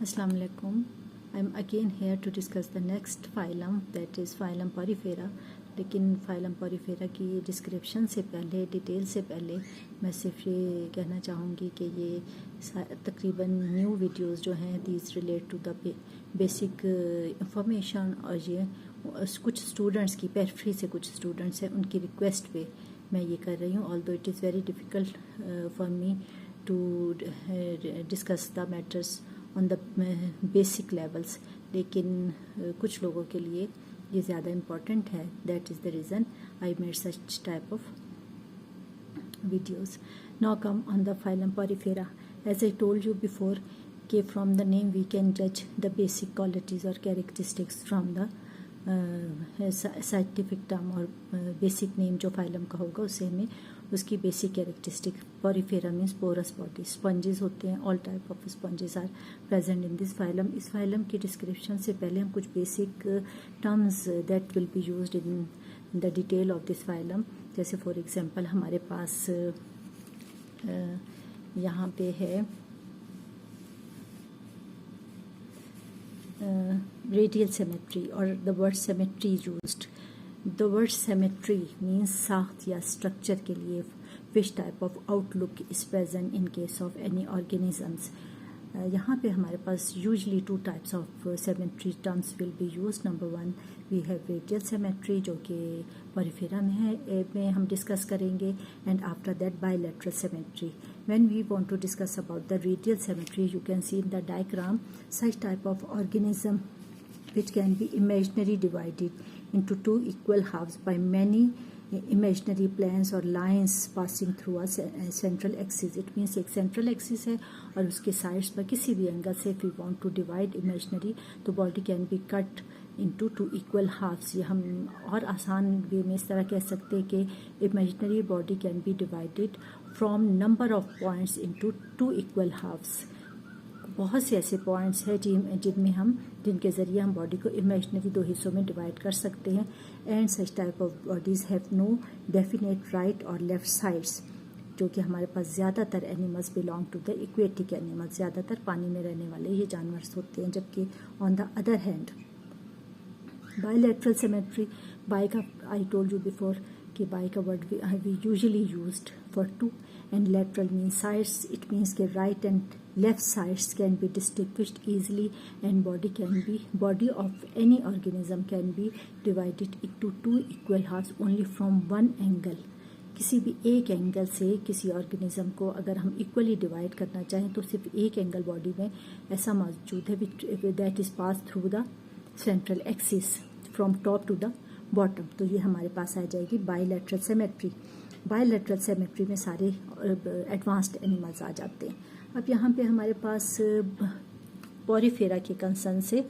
Assalamu alaikum. I'm again here to discuss the next phylum, that is phylum Porifera. लेकिन phylum Porifera की description से पहले, detail से पहले मैं सिर्फ ये कहना चाहूँगी कि ये तकरीबन न्यू वीडियोस जो हैं these relate to the basic information, और ये कुछ स्टूडेंट्स की पेरिफेरी से कुछ स्टूडेंट्स हैं उनकी रिक्वेस्ट पे मैं ये कर रही हूँ. Although it is very difficult for me to discuss the matters on the basic levels, लेकिन कुछ लोगों के लिए ये ज़्यादा इम्पॉर्टेंट है. That is the reason I made such type of videos. Now come on the phylum Porifera. As I told you before, कि from the name we can judge the basic qualities or characteristics from the scientific term और basic name जो phylum का होगा उससे हमें उसकी basic characteristic. Porifera means porous body, sponges होते हैं. All type of sponges are present in this phylum. इस फाइलम की डिस्क्रिप्शन से पहले हम कुछ basic terms that will be used in the detail of this phylum. जैसे फॉर एग्जांपल हमारे पास यहाँ पे है radial symmetry or the word symmetry used. The word symmetry means साख्त या structure के लिए which type of outlook is present in case of any organisms. यहाँ पे हमारे पास usually two types of symmetry terms will be used. Number one we have radial symmetry जो कि Porifera में है, में हम डिस्कस करेंगे, and after that bilateral symmetry. When we want to discuss about the radial symmetry, you can see in the diagram such type of organism which can be imaginary divided into two equal halves by many imaginary planes or lines passing through a central axis. It means एक central axis है और उसके sides पर किसी भी angle से if we want to divide imaginary तो body can be cut into two equal halves. ये हम और आसान वे में इस तरह कह सकते हैं कि imaginary body can be divided from number of points into two equal halves. बहुत से ऐसे पॉइंट्स हैं जिनके ज़रिए हम बॉडी को इमेजिनरी दो हिस्सों में डिवाइड कर सकते हैं. And such type of bodies have no definite right और लेफ्ट साइड्स, जो कि हमारे पास ज़्यादातर animals belong to the aquatic animals, ज़्यादातर पानी में रहने वाले ये जानवर होते हैं. जबकि on the other hand bilateral symmetry, bi का आई टोल्ड यू बिफोर कि बाय का word we usually used for two, and lateral means sides. It means that right and left sides can be distinguished easily, and body of any organism can be divided into two equal halves only from one angle. किसी भी एक angle से किसी organism को अगर हम equally divide करना चाहें तो सिर्फ एक एंगल बॉडी में ऐसा मौजूद है that is pass through the central axis from top to the bottom. तो ये हमारे पास आ जाएगी बायलैटरल सिमेट्री. बायलैटरल सिमेट्री में सारे एडवांस्ड एनिमल्स आ जाते हैं. अब यहाँ पे हमारे पास पोरिफेरा के कंसर्न से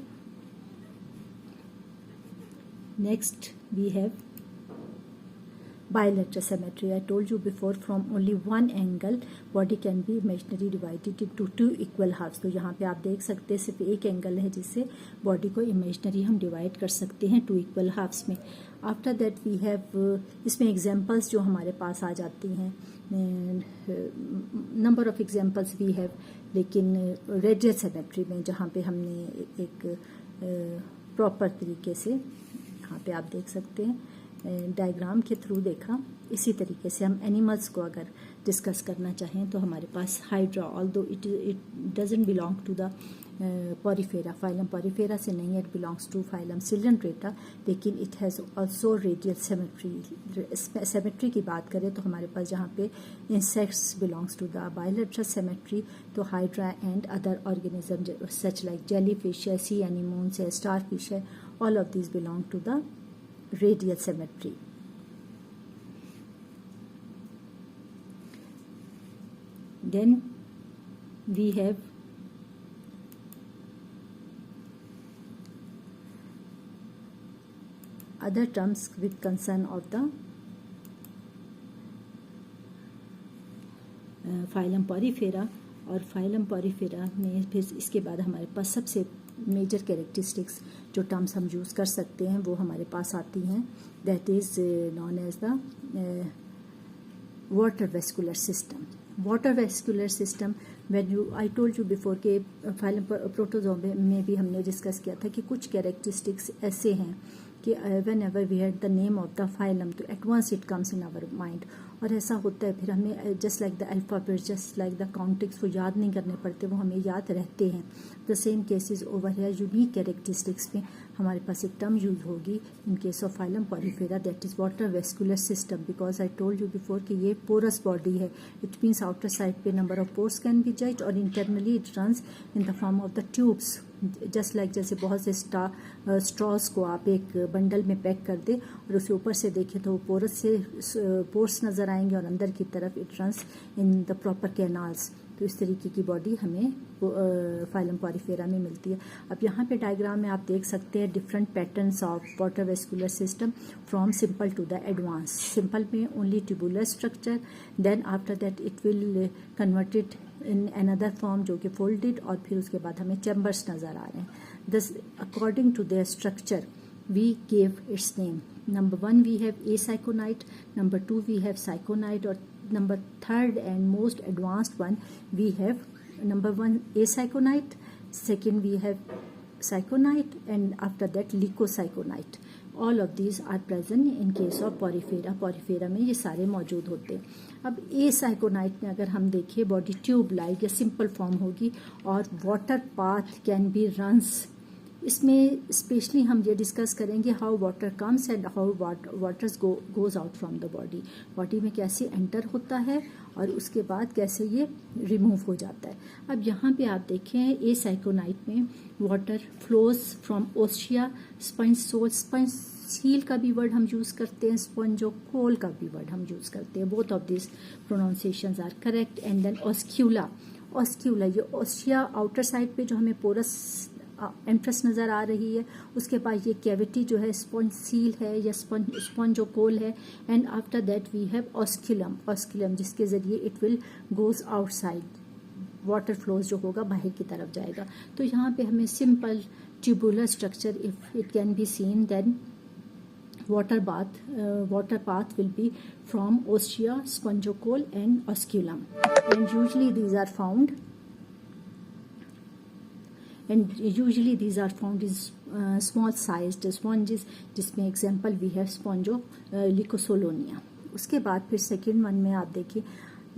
next we have bilateral symmetry. I told you before from only one angle body can be imaginary divided into two equal halves. तो यहाँ पे आप देख सकते हैं सिर्फ एक एंगल है जिससे बॉडी को इमेजिनरी हम डिवाइड कर सकते हैं टू इक्वल हाफ्स में. आफ्टर दैट वी हैव इसमें एग्जांपल्स जो हमारे पास आ जाती हैं, number of examples we have. लेकिन रेडियल सिमेट्री में जहाँ पे हमने एक प्रॉपर तरीके से यहाँ पे आप देख सकते हैं डायग्राम के थ्रू देखा, इसी तरीके से हम एनिमल्स को अगर डिस्कस करना चाहें तो हमारे पास hydra, although it doesn't belong to the Porifera, phylum Porifera से नहीं, it belongs to phylum Coelenterata, लेकिन it has also radial symmetry. Symmetry की बात करें तो हमारे पास जहाँ पे insects belongs to the bilateral symmetry, तो hydra and other organism such like jelly fish है, सी एनिमोन्स है, स्टार फिश है, all of this belong to the radial symmetry. Then we have other terms with concern of the phylum Porifera. और phylum Porifera में फिर इसके बाद हमारे पास सबसे मेजर कैरेक्टरिस्टिक्स जो टर्म्स हम यूज़ कर सकते हैं वो हमारे पास आती हैं. That is known as the water vascular system. Water vascular system when you I told you before के फाइलम प्रोटोजोआ में भी हमने डिस्कस किया था कि कुछ कैरेक्टरिस्टिक्स ऐसे हैं कि whenever we had the name of the phylum तो at once it comes in our mind, और ऐसा होता है फिर हमें just like the alphabet, just like the countings, वो याद नहीं करने पड़ते, वो हमें याद रहते हैं। The same cases over here, unique characteristics में हमारे पास एक टर्म यूज होगी in case of phylum porifera, that is water vascular system, because I told you before कि ये पोरस बॉडी है। इट मीन्स आउटर साइड पे number of pores can be judged, और internally it runs in the form of the tubes, just like जैसे बहुत से straws को आप एक बंडल में पैक कर दे और उसे ऊपर से देखें तो वो पोर्स नजर आएंगे, और अंदर की तरफ it runs in the proper canals. तो इस तरीके की बॉडी हमें फाइलम पॉलीफेरा में मिलती है। अब यहाँ पे डायग्राम में आप देख सकते हैं different patterns of water vascular system from simple to the advance. Simple में only tubular structure, then after that it will converted in another form जो कि फोल्डेड, और फिर उसके बाद हमें चैम्बर्स नजर आ रहे हैं। Thus according to their structure we gave its name. Number 1 we have acyconite, number 2 we have cyconite, or number 3rd and most advanced one we have number 1 acyconite, second we have cyconite, and after that leucocyconite. All of these are present in case of porifera. porifera में ये सारे मौजूद होते हैं। अब acyconite में अगर हम देखें बॉडी ट्यूब लाइक या सिंपल फॉर्म होगी, और water path can be runs. इसमें स्पेशली हम ये डिस्कस करेंगे how water comes and how waters goes out from the body, body में कैसे एंटर होता है और उसके बाद कैसे ये रिमूव हो जाता है। अब यहाँ पे आप देखें एसाइकोनाइट में water flows from ostia, spongocoel, spongocoel का भी वर्ड हम यूज करते हैं, स्पंजोकोल का भी वर्ड हम यूज करते हैं। Both of this pronunciations are correct. And then oscula, oscula ये ओशिया आउटर साइड पे जो हमें पोरस एंट्रस नजर आ रही है, उसके बाद ये कैविटी जो है स्पंज सील है या स्पंजोकोल है, and after that we have osculum, osculum जिसके जरिए it will goes outside, water flows जो होगा बाहर की तरफ जाएगा। तो यहाँ पे हमें simple tubular structure if it can be seen, then water path will be from ostia, spongiocole and osculum, and usually these are found in small sized sponges, जिसमें एग्जाम्पल वी हैव स्पॉन्जो लिकोसोलोनिया। उसके बाद फिर सेकेंड वन में आप देखिए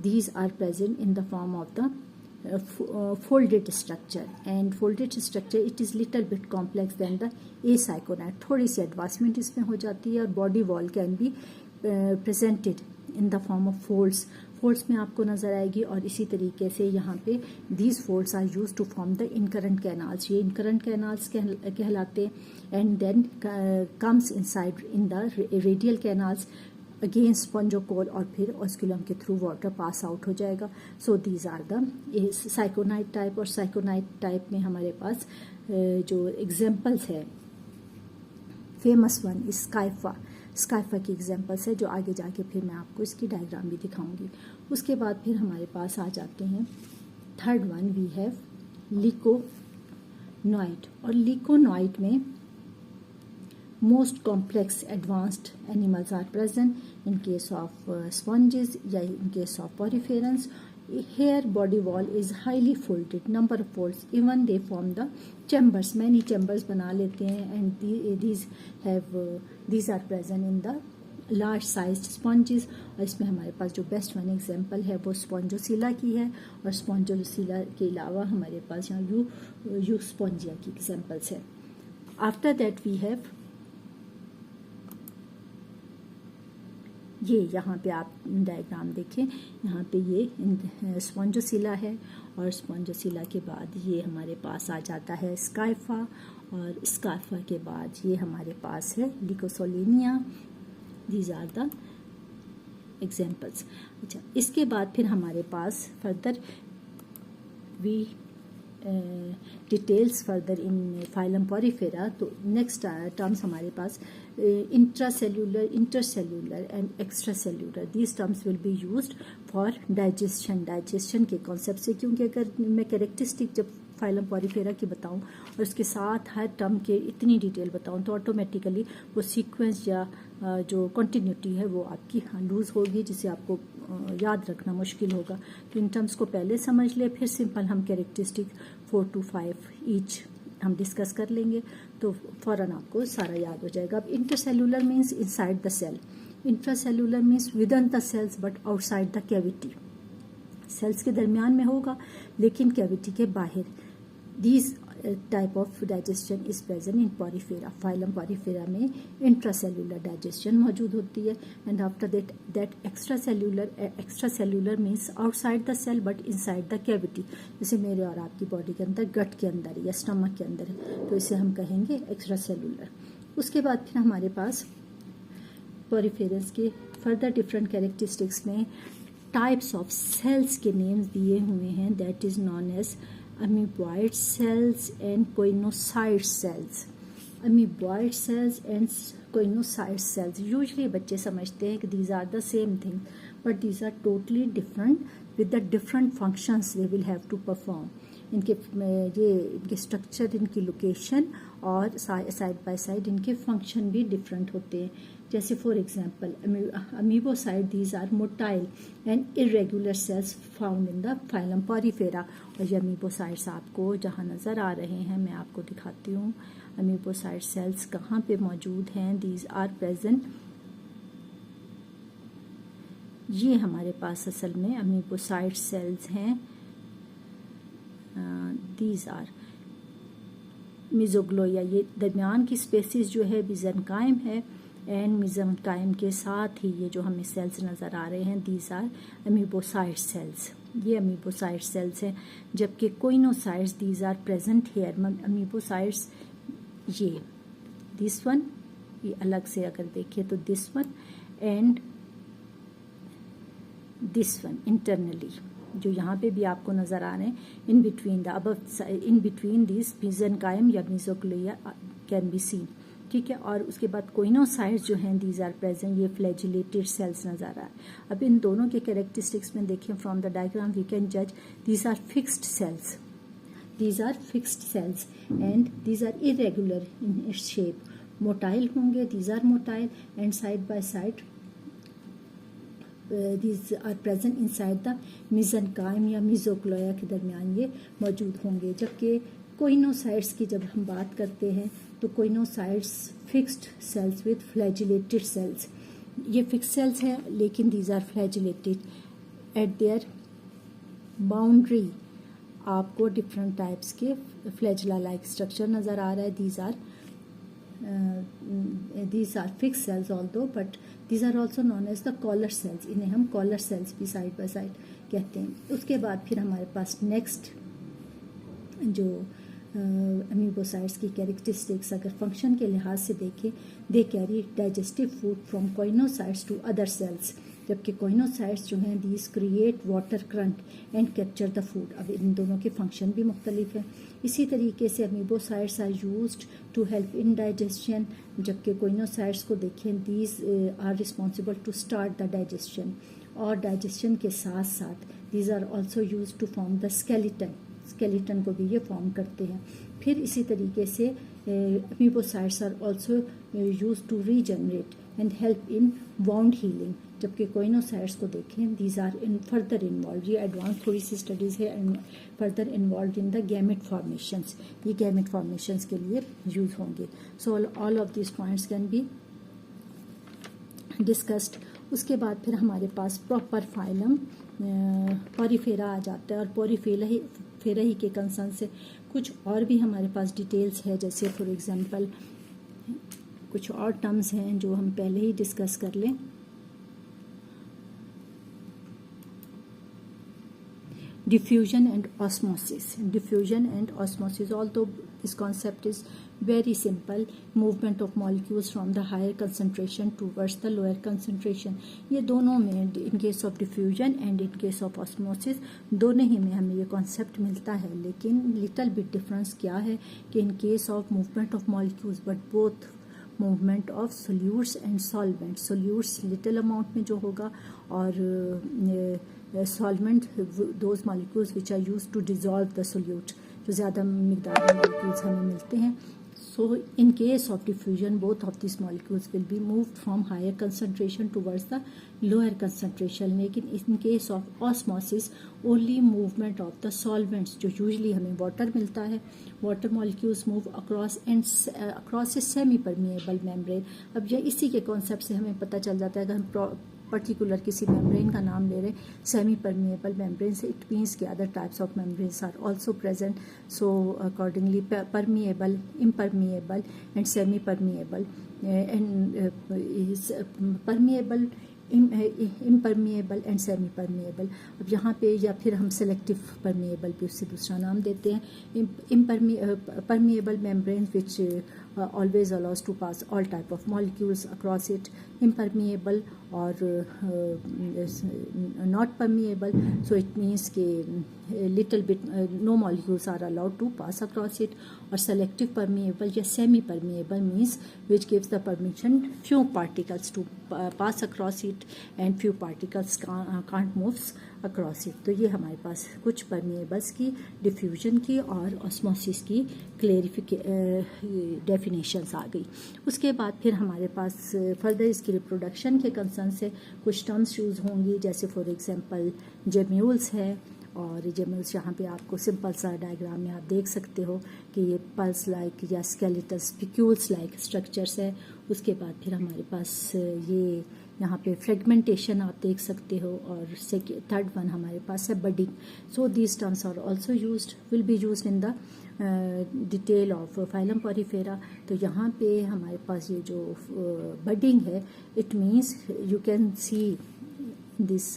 these are present in the form of the folded structure, and folded structure it is little bit complex than the acyconite, थोड़ी सी advancement इसमें हो जाती है, और body wall can be presented in the form of folds, folds में आपको नजर आएगी। और इसी तरीके से यहाँ पे these folds are use to form the incurrent canals, ये इनकरेंट कैनाल्स कहलाते हैं। And then comes inside in the radial canals again spongocoel, और फिर ऑस्क्यूलम के थ्रू वाटर पास आउट हो जाएगा। So these are the syconoid type. और syconoid type में हमारे पास जो एग्जाम्पल्स है, famous one is scypha, scypha की एग्जाम्पल्स है जो आगे जाके फिर मैं आपको इसकी डायग्राम भी दिखाऊंगी। उसके बाद फिर हमारे पास आ जाते हैं third one we have leuconoid, और लिकोनॉइड में most complex advanced animals are present in case of sponges या in case of poriferans. Here body wall is highly folded, number of folds, even they form the chambers, many chambers बना लेते हैं, and these are present in the large sized sponges। और इसमें हमारे पास जो best one example है वो स्पॉन्जोसिला की है, और स्पॉन्जोसिला के अलावा हमारे पास यहाँ यू स्पॉन्जिया की एग्जाम्पल्स है। आफ्टर दैट वी हैव ये, यहाँ पे आप डायग्राम देखें, यहाँ पे ये स्पॉन्जोसिला है, और स्पॉन्जोसिला के बाद ये हमारे पास आ जाता है स्काइफा, और स्काइफा के बाद ये हमारे पास है leucosolenia. These are the examples. अच्छा, इसके बाद फिर हमारे पास further we details further in phylum Porifera. तो नेक्स्ट टर्म्स हमारे पास intracellular, intercellular and extracellular, these terms will be used for digestion, digestion के कॉन्सेप्ट से। क्योंकि अगर मैं कैरेक्टरिस्टिक जब फाइलम पॉरीफेरा की बताऊं और उसके साथ हर टर्म के इतनी डिटेल बताऊं तो ऑटोमेटिकली वो सीक्वेंस या जो कंटिन्यूटी है वो आपकी लूज़ होगी, जिसे आपको याद रखना मुश्किल होगा। तो इन टर्म्स को पहले समझ ले, फिर सिंपल हम कैरेक्टरिस्टिक 4 to 5 ईच हम डिस्कस कर लेंगे, तो फ़ौरन आपको सारा याद हो जाएगा। अब intercellular means inside the cell, intracellular means within the cells but outside the cavity. Cells के दरमियान में होगा लेकिन कैविटी के बाहर। These type of digestion is present in Porifera. Phylum Porifera में इंट्रासेलुलर डाइजेशन मौजूद होती है। And after that extracellular means outside the cell but inside the cavity. जैसे मेरे और आपकी बॉडी के अंदर गट के अंदर या स्टमक के अंदर है, तो इसे हम कहेंगे एक्स्ट्रासेलुलर। उसके बाद फिर हमारे पास पॉरीफेरस के फर्दर डिफरेंट कैरेक्टरिस्टिक्स में टाइप्स ऑफ सेल्स के नेम्स दिए हुए हैं, that is known as amoeboid cells and coinocyte cells. Amoeboid cells and coinocyte cells. Usually बच्चे समझते हैं कि these are the same thing, but these are totally different with the different functions they will have to perform. इनके structure, इनकी location और side by side इनके function भी different होते हैं। जैसे for example amoebocyte, these are motile and irregular cells found in the phylum Porifera. और ये अमीबोसाइड्स आपको जहाँ नज़र आ रहे हैं मैं आपको दिखाती हूँ अमीबोसाइड सेल्स कहाँ पे मौजूद हैं। दीज आर प्रेजेंट, ये हमारे पास असल में अमीबोसाइड सेल्स हैं। दीज आर मिजोग्लोया, ये दरमियान की स्पेसिस जो है मिज़ेनकाइम है, एंड मिज़ेनकाइम के साथ ही ये जो हमें सेल्स नज़र आ रहे हैं दीज आर अमीबोसाइड सेल्स। ये अमीबोसाइड सेल्स हैं। जबकि choanocytes these are present here. Amoebocytes ये दिस वन, ये अलग से अगर देखें तो this one and this one internally, जो यहाँ पे भी आपको नज़र आ रहे हैं, in between the above, in between this mesenchyme या मिजोग्लिया कैन बी सीन। ठीक है। और उसके बाद कोइनोसाइड्स जो हैं दीज आर प्रेजेंट, ये फ्लैजिलेटेड सेल्स नज़र आ रहा है। अब इन दोनों के कैरेक्टरिस्टिक्स में देखें from the diagram we can जज these are fixed cells, these are fixed cells and these are irregular in its shape. Motile होंगे, these are motile and side by side these are present inside the mesenchyme या मिजोग्लोया के दरमियान ये मौजूद होंगे। जबकि कोइनोसाइड्स की जब हम बात करते हैं तो choanocytes fixed cells with flagellated cells, ये फिक्स सेल्स हैं लेकिन these are flagellated at their boundary. आपको डिफरेंट टाइप्स के फ्लैजिला लाइक स्ट्रक्चर नज़र आ रहा है। these are fixed cells although but these are also known as the collar cells। इन्हें हम collar cells भी साइड बाय साइड कहते हैं। उसके बाद फिर हमारे पास नेक्स्ट जो अमीबोसाइड्स की कैरेक्टरिस्टिक्स अगर फंक्शन के लिहाज से देखें, they carry digestive food from choanocytes to other cells. जबकि कोइनोसाइड्स जो हैं these create water current and capture the food. अब इन दोनों के फंक्शन भी मुख्तलिफ हैं। इसी तरीके से amoebocytes are used to help in digestion, जबकि कोइनोसाइड्स को देखें these are responsible to start the digestion. और डाइजेशन के साथ साथ these are also use to form the skeleton को भी ये फॉर्म करते हैं। फिर इसी तरीके से amoebocytes are also use to regenerate and help in wound healing. जबकि कोइनोसाइड्स को देखें these are in further involve, ये एडवांस थोड़ी सी स्टडीज़ है, further involve in the gamete formations, ये गैमेट फॉर्मेशंस के लिए यूज होंगे। So all of this points can be discussed. उसके बाद फिर हमारे पास प्रॉपर फाइलम पॉरीफेरा आ जाता है। और पॉरीफेरा ही के कंसर्न से कुछ और भी हमारे पास डिटेल्स है, जैसे फॉर एग्जांपल कुछ और टर्म्स हैं जो हम पहले ही डिस्कस कर लें। Diffusion and osmosis. Diffusion and osmosis, although this concept is very simple, movement of molecules from the higher concentration towards the lower concentration. ये दोनों में in case of diffusion and in case of osmosis दोनों ही में हमें ये concept मिलता है। लेकिन little bit difference क्या है कि in case of movement of molecules but both movement of solutes and solvents, solutes little amount में जो होगा और solvent those molecules which are used to dissolve the solute, जो ज़्यादा मिकदार में molecules हमें मिलते हैं। So in case of diffusion, both of these molecules will be moved from higher concentration towards the lower concentration. लेकिन in case of osmosis, only movement of the solvents, जो usually हमें water मिलता है, water molecules move across a semi-permeable membrane. अब ये इसी के concept से हमें पता चल जाता है कि हम पर्टिकुलर किसी मेम्ब्रेन का नाम ले रहे हैं, सेमी परमिएबल मेम्ब्रेन से, इट मीन्स कि other types of membranes are also present. So accordingly permeable, impermeable and semi permeable and permeable, impermeable and semi permeable. अब यहाँ पे या फिर हम सेलेक्टिव परमिएबल भी उससे दूसरा नाम देते हैं. Permeable membrane which always allows to pass all type of molecules across it. Impermeable or not permeable, so it means कि little bit no molecules are allowed to pass across it. Or selective permeable या semi permeable means which gives the permission few particles to pass across it and few particles can't move across it. तो ये हमारे पास कुछ permeables की, diffusion की और osmosis की definitions आ गई. उसके बाद फिर हमारे पास फर्दर इसकी रिप्रोडक्शन के कंसर्न से कुछ टर्म्स यूज़ होंगी, जैसे फॉर एग्जांपल जेम्यूल्स है. और जेम्यूल्स यहाँ पे आपको सिंपल सा डायग्राम में आप देख सकते हो कि ये पल्स लाइक या स्केलेटल स्पिक्यूल्स लाइक स्ट्रक्चर्स है. उसके बाद फिर हमारे पास ये यहाँ पे फ्रेगमेंटेशन आप देख सकते हो. और थर्ड वन हमारे पास है budding. So these terms are also used, will be used in the detail of phylum Porifera. तो यहाँ पे हमारे पास ये जो बडिंग है, it means you can see this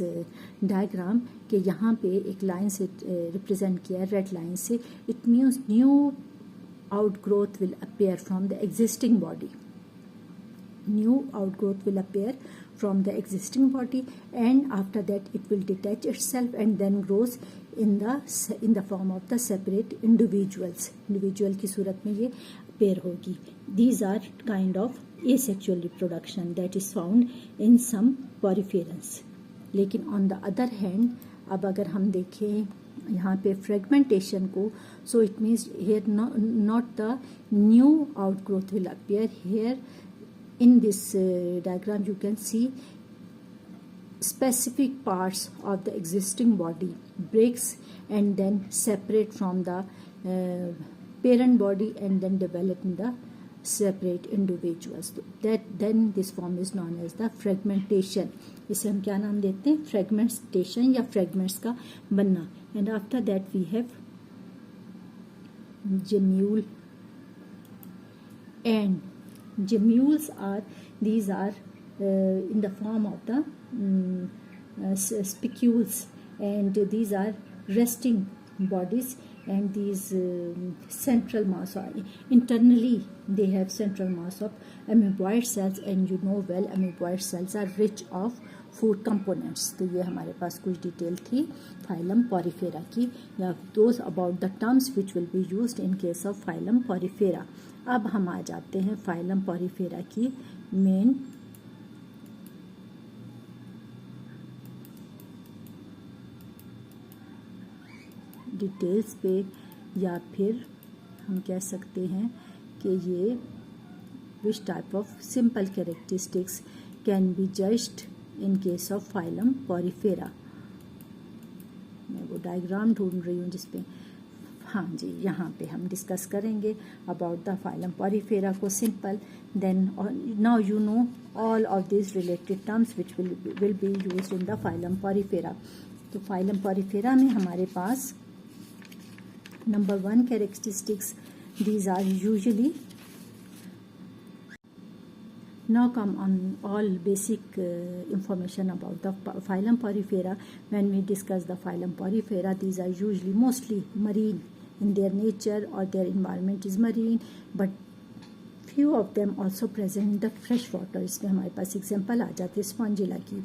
diagram कि यहाँ पे एक लाइन से रिप्रेजेंट किया है, रेड लाइन से. It means new outgrowth will appear from the existing body. New outgrowth will appear from the existing body, and after that it will detach itself and then grows in the form of the separate individuals. Individual की सूरत में ये appear होगी. These are kind of asexual reproduction that is found in some poriferans. लेकिन on the other hand, अब अगर हम देखें यहाँ पे fragmentation को, so it means here not the new outgrowth will appear here. In this diagram you can see specific parts of the existing body breaks and then separate from the parent body and then develop in the separate individuals. That then this form is known as the fragmentation. इसे हम क्या नाम देते हैं? fragmentation या fragments का बनना. And after that we have gemule. And gemmules are in the form of the spicules, and these are resting bodies, and these central mass are internally they have central mass of amoeboid cells, and you know well amoeboid cells are rich of food components. तो ये हमारे पास कुछ detail थी phylum Porifera की, या those about the terms which will be used in case of phylum Porifera. अब हम आ जाते हैं फाइलम पॉरीफेरा की मेन डिटेल्स पे, या फिर हम कह सकते हैं कि ये which type of simple characteristics can be judged in case of phylum Porifera. मैं वो डायग्राम ढूंढ रही हूँ जिसपे, हाँ जी, यहाँ पे हम डिस्कस करेंगे अबाउट द फाइलम पॉरीफेरा को simple. Then now you know all of this related terms which will be used in the phylum Porifera. तो फाइलम पॉरीफेरा में हमारे पास number 1 characteristics, these are usually now come on all basic information about the phylum Porifera. When we discuss the phylum Porifera, these are usually mostly marine in their nature, or their environment is marine, but few of them also present in the fresh water. इसमें हमारे पास example आ जाते हैं Spongilla की.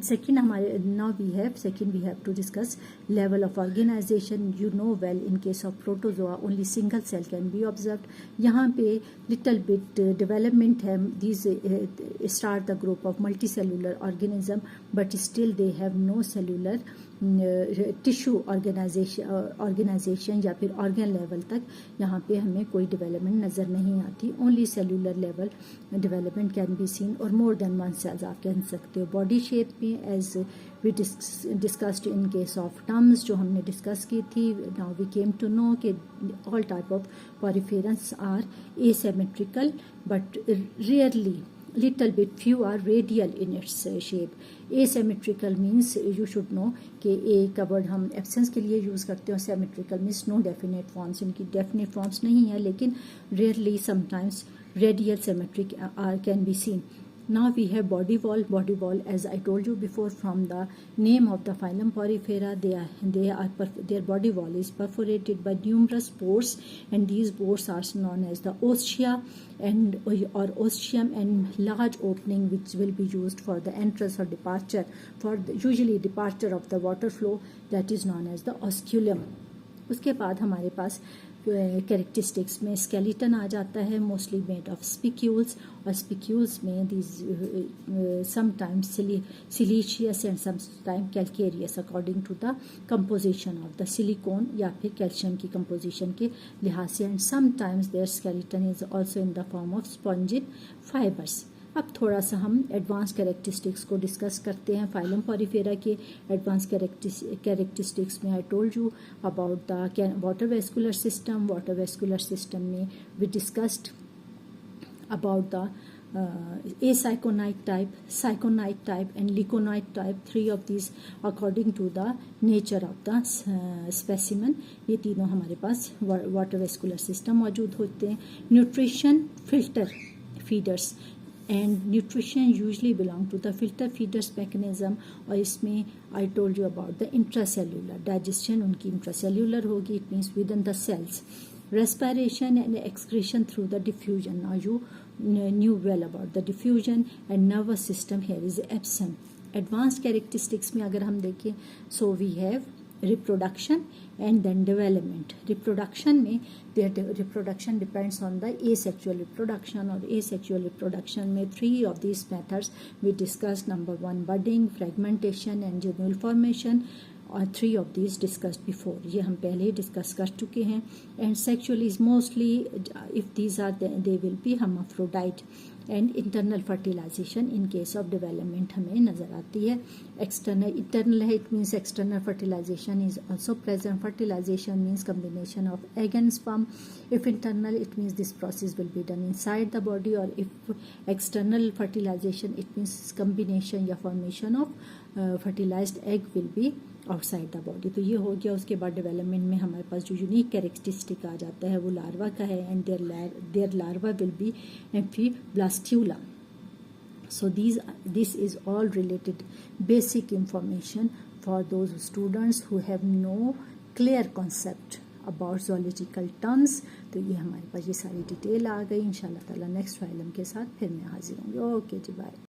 second हमारे now we have to discuss level of organization. You know well in case of protozoa only single cell can be observed. यहाँ पे little bit development है. These start the group of multicellular organism but still they have no cellular tissue organisation या फिर organ level तक यहाँ पे हमें कोई डेवलपमेंट नज़र नहीं आती. Only cellular level development can be seen और मोर देन वन सेल्स आप कह सकते हो. बॉडी शेप में as we discussed in case of terms जो हमने डिस्कस की थी, now we came to know कि all type of poriferans are asymmetrical but rarely little bit few are radial in its shape. Asymmetrical means you should know कि a का word हम absence के लिए use करते हैं. Symmetrical means no definite forms. इनकी definite forms नहीं है लेकिन rarely sometimes radial symmetric can be seen. Now we have body wall. Body wall, as I told you before, from the name of the phylum Porifera, their body wall is perforated by numerous pores, and these pores are known as the ostia or ostium, and large opening which will be used for the entrance or departure, usually departure of the water flow, that is known as the osculum. उसके बाद हमारे पास characteristics में skeleton आ जाता है, mostly made of spicules, और spicules में these sometimes siliceous and sometime calcareous according to the composition of the silicon या फिर कैल्शियम की कंपोजिशन के लिहाज से. And sometimes their skeleton is also in the form of spongin fibres. अब थोड़ा सा हम एडवांस कैरेक्टरिस्टिक्स को डिस्कस करते हैं. फाइलम पॉरीफेरा के एडवांस कैरेक्टरिस्टिक्स में I told you about the water vascular system. Water vascular system में we discussed about the acyconite type, cyconite type and liconite type. Three of these according to the nature of the specimen. ये तीनों हमारे पास water vascular system मौजूद होते हैं. Nutrition filter feeders and nutrition usually belong to the filter feeders mechanism. और इसमें I told you about the intracellular digestion, उनकी intracellular होगी, it means within the cells. Respiration and excretion through the diffusion. Now you knew well about the diffusion, and nervous system here is absent. Advanced characteristics में अगर हम देखें, so we have reproduction and then development. Reproduction में their reproduction depends on the asexual reproduction, और asexual reproduction में three of these methods we discussed. Number one, budding, fragmentation and gemule formation, और three of these discussed before. ये हम पहले ही discuss कर चुके हैं. And sexual is mostly, if these are they will be hermaphrodite. And internal fertilization in case of development हमें नज़र आती है. Internal है, it means external fertilization is also present. Fertilization means combination of egg and sperm. If internal, it means this process will be done inside the body, or if external fertilization, it means combination या formation of fertilized egg will be outside the body. तो ये हो गया. उसके बाद development में हमारे पास जो यूनिक कैरेक्टरिस्टिक आ जाता है वो लार्वा का है. And their larva will be amphiblastula. So this is all related basic information for those students who have no clear concept about zoological terms. तो ये हमारे पास ये सारी डिटेल आ गई. इंशाल्लाह ताला नेक्स्ट फाइलम के साथ फिर मैं हाजिर होंगी. ओके जी, बाय.